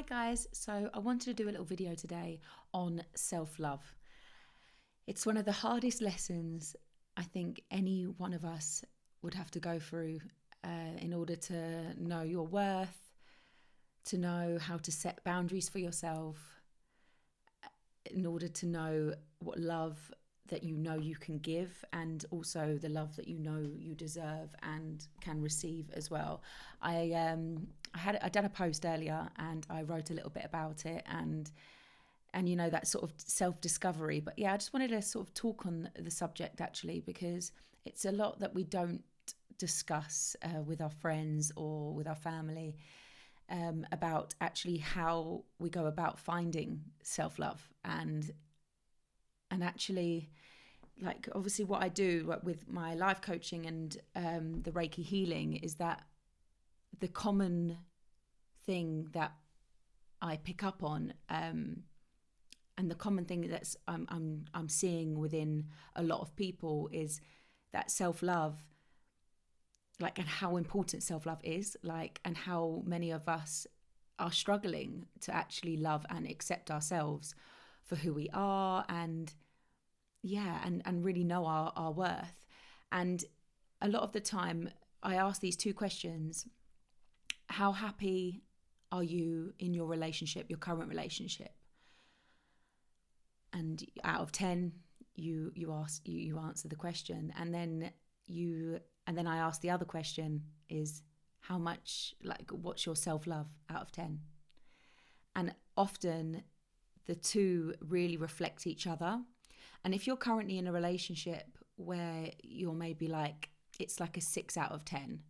Hi guys, so I wanted to do a little video today on self-love. It's one of the hardest lessons I think any one of us would have to go through in order to know your worth, to know how to set boundaries for yourself, in order to know what love that you know you can give, and also the love that you know you deserve and can receive as well. I done a post earlier and I wrote a little bit about it, and you know, that sort of self-discovery. But yeah, I just wanted to sort of talk on the subject actually, because it's a lot that we don't discuss with our friends or with our family, about actually how we go about finding self-love, and actually, like, obviously what I do with my life coaching and the Reiki healing is that the common thing that I pick up on, and the common thing that's I'm seeing within a lot of people is that self-love, like, and how important self-love is, like, and how many of us are struggling to actually love and accept ourselves for who we are, and and really know our worth. And a lot of the time I ask these two questions: how happy are you in your relationship, your current relationship? And out of 10, you answer the question, and then I ask the other question is, how much, like, what's your self-love out of 10? And often the two really reflect each other. And if you're currently in a relationship where you're maybe like, it's like a 6 out of 10,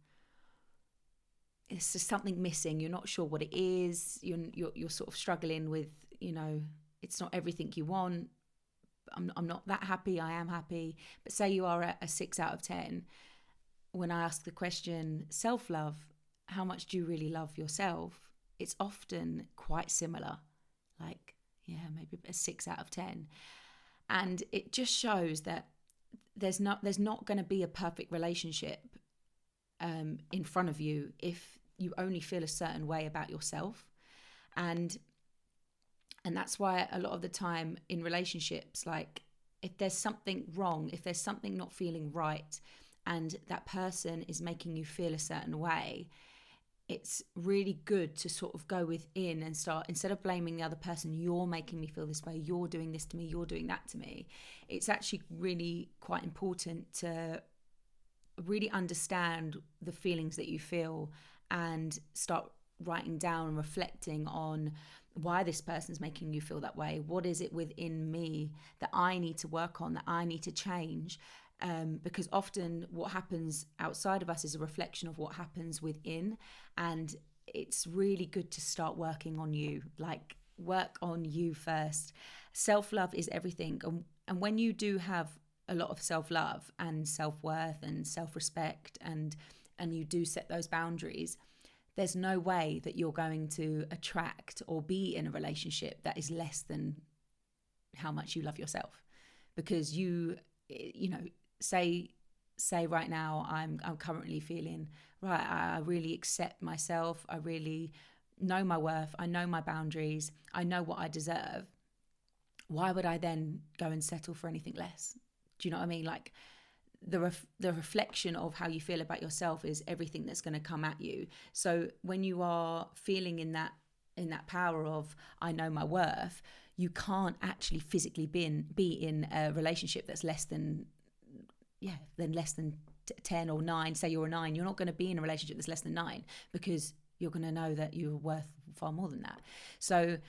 it's just something missing, you're not sure what it is, you're sort of struggling with, you know, it's not everything you want. I'm not that happy, I am happy. But say you are at a 6 out of 10, when I ask the question, self-love, how much do you really love yourself? It's often quite similar, like, yeah, maybe a 6 out of 10. And it just shows that there's not going to be a perfect relationship in front of you if you only feel a certain way about yourself. And that's why a lot of the time in relationships, like, if there's something wrong, if there's something not feeling right, and that person is making you feel a certain way, it's really good to sort of go within and start, instead of blaming the other person, you're making me feel this way, you're doing this to me, you're doing that to me. It's actually really quite important to really understand the feelings that you feel and start writing down and reflecting on why this person's making you feel that way. What is it within me that I need to work on, that I need to change? Because often what happens outside of us is a reflection of what happens within. And it's really good to start working on you, like, work on you first. Self-love is everything. And when you do have a lot of self-love and self-worth and self-respect, and you do set those boundaries, there's no way that you're going to attract or be in a relationship that is less than how much you love yourself. Because you know, say right now, I'm currently feeling right, I really accept myself, I really know my worth, I know my boundaries, I know what I deserve. Why would I then go and settle for anything less? Do you know what I mean? Like, the reflection of how you feel about yourself is everything that's going to come at you. So when you are feeling in that power of, I know my worth, you can't actually physically be in a relationship that's less than 10 or 9. Say you're a 9, you're not going to be in a relationship that's less than 9, because you're going to know that you're worth far more than that. So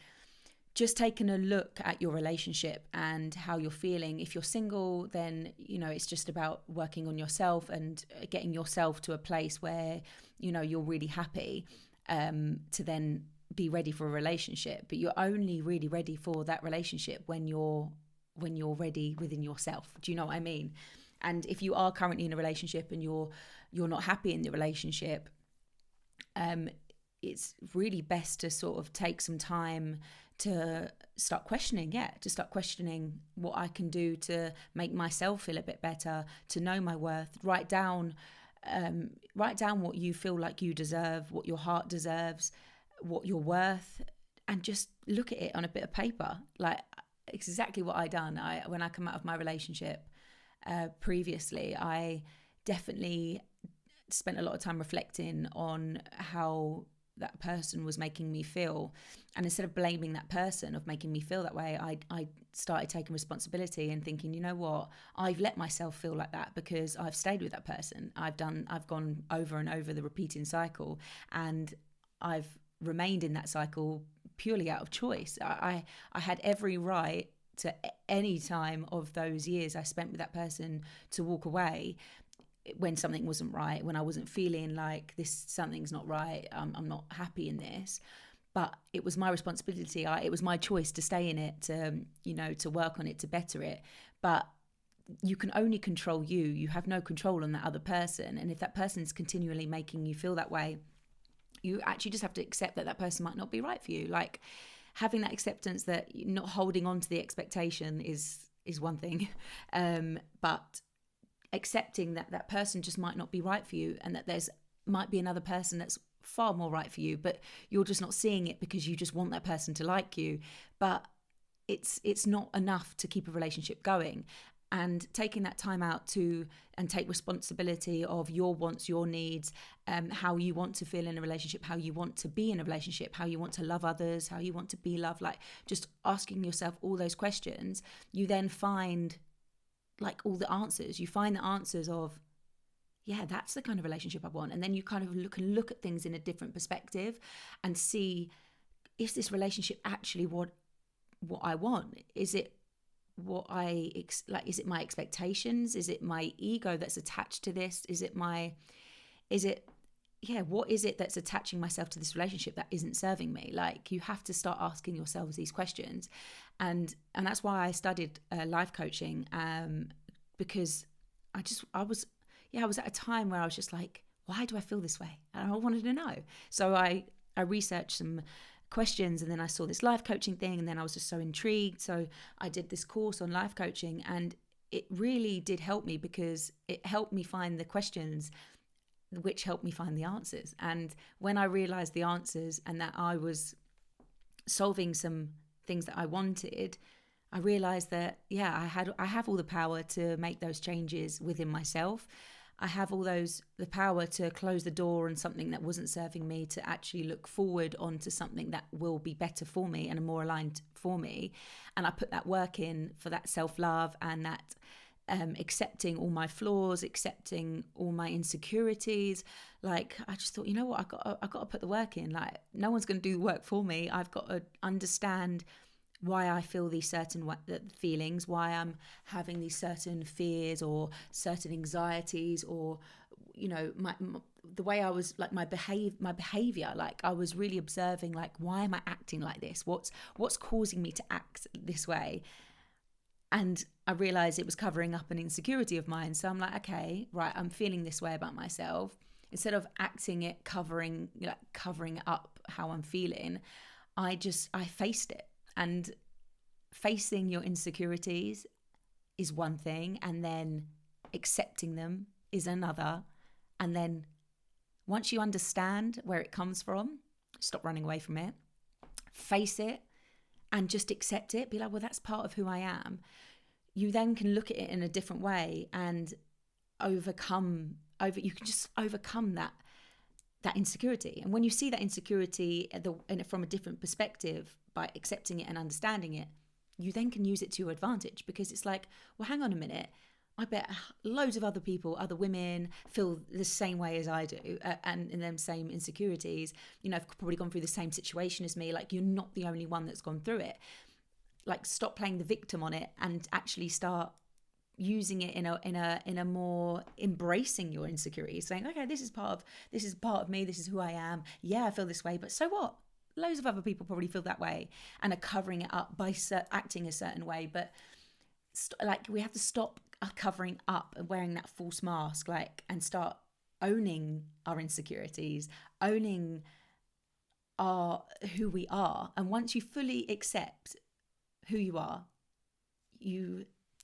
just taking a look at your relationship and how you're feeling. If you're single, then, you know, it's just about working on yourself and getting yourself to a place where, you know, you're really happy, to then be ready for a relationship. But you're only really ready for that relationship when you're ready within yourself. Do you know what I mean? And if you are currently in a relationship and you're not happy in the relationship, it's really best to sort of take some time to start questioning what I can do to make myself feel a bit better, to know my worth. Write down what you feel like you deserve, what your heart deserves, what you're worth, and just look at it on a bit of paper. Like exactly what I done. When I come out of my relationship previously, I definitely spent a lot of time reflecting on how that person was making me feel, and instead of blaming that person of making me feel that way, I started taking responsibility and thinking, you know what, I've let myself feel like that because I've stayed with that person. I've gone over and over the repeating cycle, and I've remained in that cycle purely out of choice. I had every right to any time of those years I spent with that person to walk away when something wasn't right, when I wasn't feeling like something's not right, I'm not happy in this. But it was my responsibility. It was my choice to stay in it, to work on it, to better it. But you can only control you. You have no control on that other person. And if that person is continually making you feel that way, you actually just have to accept that person might not be right for you. Like having that acceptance that you're not holding on to the expectation is one thing, but accepting that person just might not be right for you, and that might be another person that's far more right for you, but you're just not seeing it because you just want that person to like you. But it's not enough to keep a relationship going. And taking that time out and take responsibility of your wants, your needs, how you want to feel in a relationship, how you want to be in a relationship, how you want to love others, how you want to be loved, like just asking yourself all those questions, you then find like all the answers. You find the answers of, yeah, that's the kind of relationship I want. And then you kind of look at things in a different perspective and see, is this relationship actually what I want? Is it what is it my expectations? Is it my ego that's attached to this? What is it that's attaching myself to this relationship that isn't serving me? Like, you have to start asking yourselves these questions. And that's why I studied life coaching, because I was at a time where I was just like, why do I feel this way? And I wanted to know. So I researched some questions, and then I saw this life coaching thing, and then I was just so intrigued. So I did this course on life coaching, and it really did help me, because it helped me find the questions which helped me find the answers. And when I realized the answers and that I was solving some things that I wanted, I realized that, yeah, I have all the power to make those changes within myself. I have the power to close the door on something that wasn't serving me, to actually look forward onto something that will be better for me and more aligned for me. And I put that work in for that self-love, and that accepting all my flaws, accepting all my insecurities. Like, I just thought, you know what, I got to put the work in. Like, no one's going to do the work for me. I've got to understand why I feel these certain feelings, why I'm having these certain fears or certain anxieties, or the way I was, like my behavior. Like, I was really observing, like, why am I acting like this? What's causing me to act this way? And I realized it was covering up an insecurity of mine. So I'm like, okay, right, I'm feeling this way about myself. Instead of acting it, covering up how I'm feeling, I faced it. And facing your insecurities is one thing, and then accepting them is another. And then once you understand where it comes from, stop running away from it, face it, and just accept it. Be like, well, that's part of who I am. You then can look at it in a different way and you can just overcome that insecurity. And when you see that insecurity from a different perspective, by accepting it and understanding it, you then can use it to your advantage, because it's like, well, hang on a minute, I bet loads of other people, other women, feel the same way as I do, and in them same insecurities, have probably gone through the same situation as me. Like, you're not the only one that's gone through it. Like, stop playing the victim on it and actually start using it in a more embracing your insecurities, saying, okay, this is part of me, this is who I am. Yeah, I feel this way, but so what? Loads of other people probably feel that way and are covering it up by acting a certain way. But we have to stop covering up and wearing that false mask, and start owning our insecurities, owning who we are. And once you fully accept who you are,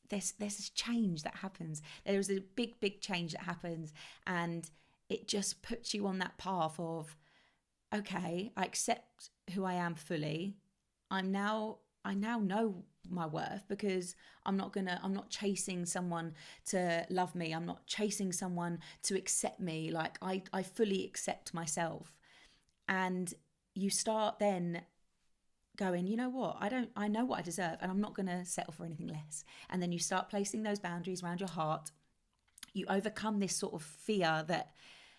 there's this change that happens. There is a big change that happens, and it just puts you on that path of okay, I accept who I am fully. I now know my worth because I'm not chasing someone to love me. I'm not chasing someone to accept me. Like I fully accept myself. And you start then going, you know what, I know what I deserve and I'm not going to settle for anything less. And then you start placing those boundaries around your heart. You overcome this sort of fear that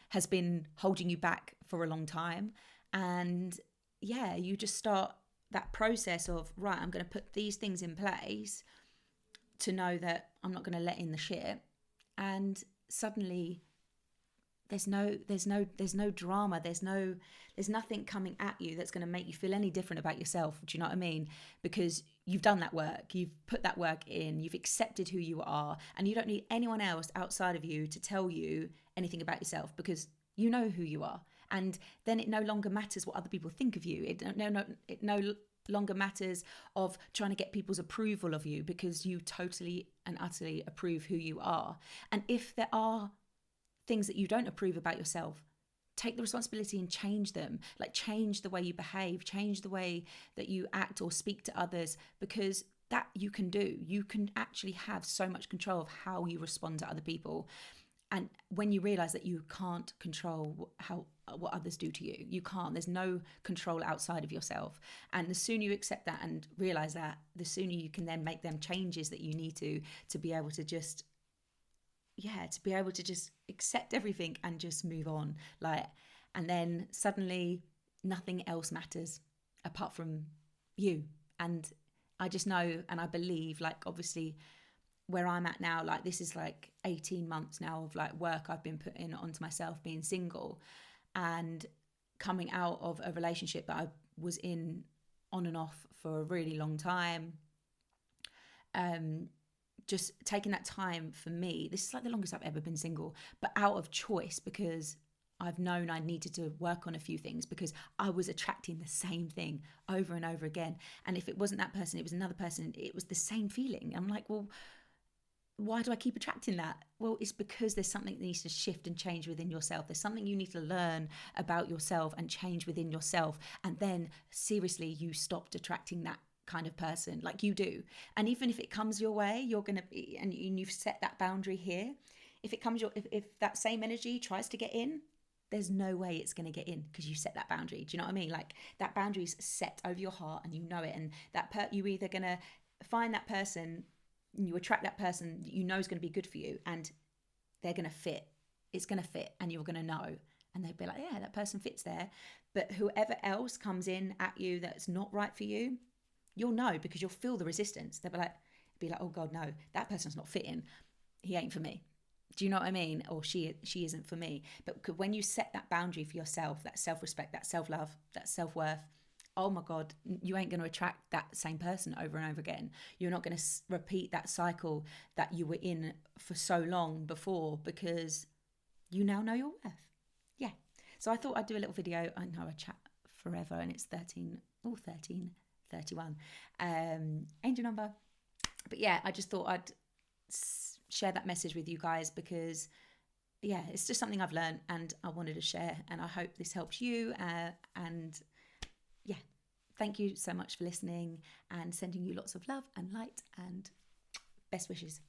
has been holding you back for a long time. And yeah, you just start that process of, right, I'm going to put these things in place to know that I'm not going to let in the shit. And suddenly there's no drama, there's nothing coming at you that's going to make you feel any different about yourself. Do you know what I mean? Because you've done that work, you've put that work in, you've accepted who you are, and you don't need anyone else outside of you to tell you anything about yourself, because you know who you are. And then it no longer matters what other people think of you. It no longer matters of trying to get people's approval of you, because you totally and utterly approve who you are. And if there are things that you don't approve about yourself, take the responsibility and change them. Like, change the way you behave, change the way that you act or speak to others, because that you can do. You can actually have so much control of how you respond to other people. And when you realize that you can't control what others do to you, you can't. There's no control outside of yourself. And the sooner you accept that and realize that, the sooner you can then make them changes that you need to be able to just accept everything and just move on. Like, and then suddenly nothing else matters apart from you. And I just know, and I believe, like, obviously where I'm at now, like, this is like 18 months now of like work I've been putting onto myself, being single and coming out of a relationship that I was in on and off for a really long time. Just taking that time for me, this is like the longest I've ever been single, but out of choice, because I've known I needed to work on a few things, because I was attracting the same thing over and over again. And if it wasn't that person, it was another person, it was the same feeling. I'm like, well, why do I keep attracting that? Well, it's because there's something that needs to shift and change within yourself. There's something you need to learn about yourself and change within yourself. And then seriously, you stopped attracting that kind of person like you do. And even if it comes your way, you're going to be, and you've set that boundary here. If it comes if that same energy tries to get in, there's no way it's going to get in, because you set that boundary. Do you know what I mean? Like, that boundary's set over your heart and you know it. And you either going to find that person, you attract that person you know is going to be good for you, and they're going to fit. It's going to fit, and you're going to know. And they'll be like, yeah, that person fits there. But whoever else comes in at you that's not right for you, you'll know, because you'll feel the resistance. They'll be like, oh God, no, that person's not fitting. He ain't for me. Do you know what I mean? Or she isn't for me. But when you set that boundary for yourself, that self-respect, that self-love, that self-worth, oh my God, you ain't going to attract that same person over and over again. You're not going to repeat that cycle that you were in for so long before, because you now know your worth. Yeah. So I thought I'd do a little video. I know I chat forever, and it's 13:31. Angel number. But yeah, I just thought I'd share that message with you guys, because yeah, it's just something I've learned and I wanted to share, and I hope this helps you. And yeah, thank you so much for listening, and sending you lots of love and light and best wishes.